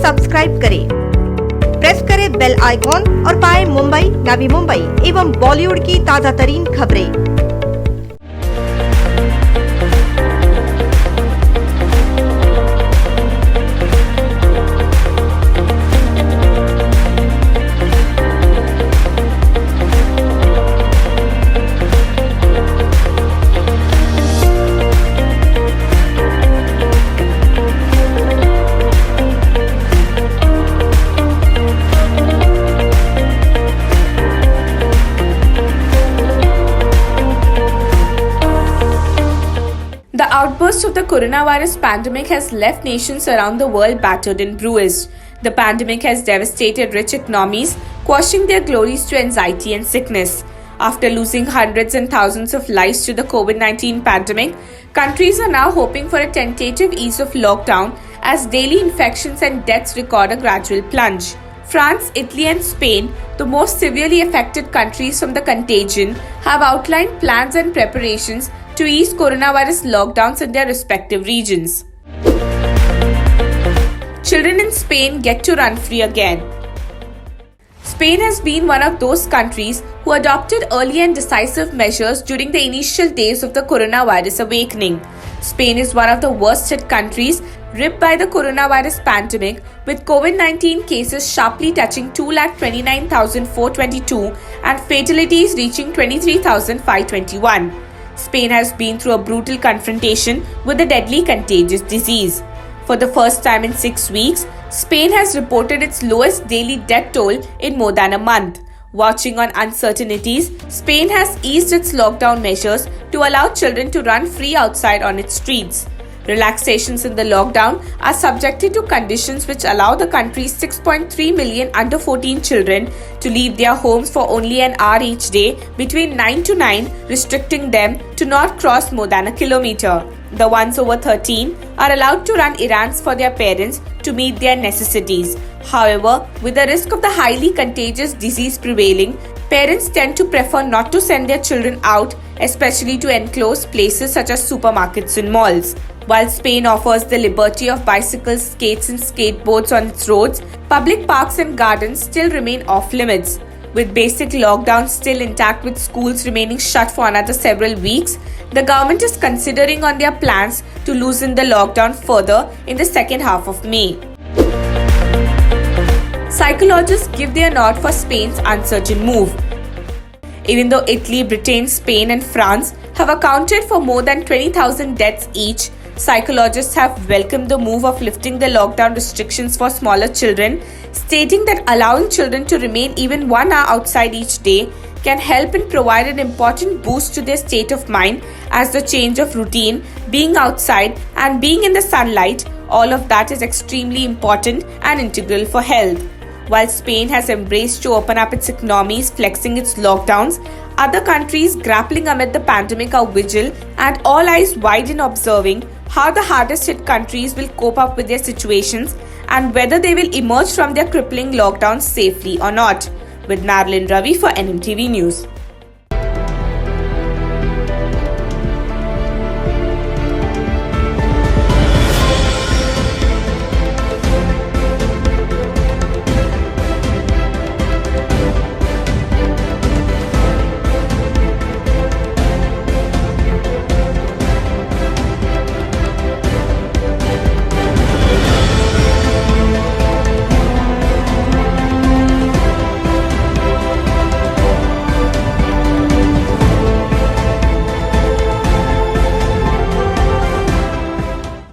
Subscribe करें, press करें bell icon और पाएं मुंबई, नवी मुंबई एवं बॉलीवुड की ताजा तरीन खबरें। The outburst of the coronavirus pandemic has left nations around the world battered and bruised. The pandemic has devastated rich economies, quashing their glories to anxiety and sickness. After losing hundreds and thousands of lives to the COVID-19 pandemic, countries are now hoping for a tentative ease of lockdown as daily infections and deaths record a gradual plunge. France, Italy and Spain, the most severely affected countries from the contagion, have outlined plans and preparations to ease coronavirus lockdowns in their respective regions. Children in Spain get to run free again. Spain has been one of those countries who adopted early and decisive measures during the initial days of the coronavirus awakening. Spain is one of the worst hit countries ripped by the coronavirus pandemic, with COVID-19 cases sharply touching 229,422 and fatalities reaching 23,521. Spain has been through a brutal confrontation with the deadly contagious disease. For the first time in 6 weeks, Spain has reported its lowest daily death toll in more than a month. Watching on uncertainties, Spain has eased its lockdown measures to allow children to run free outside on its streets. Relaxations in the lockdown are subjected to conditions which allow the country's 6.3 million under 14 children to leave their homes for only an hour each day between 9 to 9, restricting them to not cross more than a kilometer. The ones over 13 are allowed to run errands for their parents to meet their necessities. However, with the risk of the highly contagious disease prevailing, parents tend to prefer not to send their children out, especially to enclosed places such as supermarkets and malls. While Spain offers the liberty of bicycles, skates and skateboards on its roads, public parks and gardens still remain off limits. With basic lockdown still intact with schools remaining shut for another several weeks, the government is considering on their plans to loosen the lockdown further in the second half of May. Psychologists give their nod for Spain's uncertain move. Even though Italy, Britain, Spain and France have accounted for more than 20,000 deaths each, psychologists have welcomed the move of lifting the lockdown restrictions for smaller children, stating that allowing children to remain even 1 hour outside each day can help and provide an important boost to their state of mind, as the change of routine, being outside and being in the sunlight, all of that is extremely important and integral for health. While Spain has embraced to open up its economies, flexing its lockdowns, other countries grappling amid the pandemic are vigilant and all eyes wide in observing how the hardest hit countries will cope up with their situations and whether they will emerge from their crippling lockdowns safely or not. With Marilyn Ravi for NMTV News.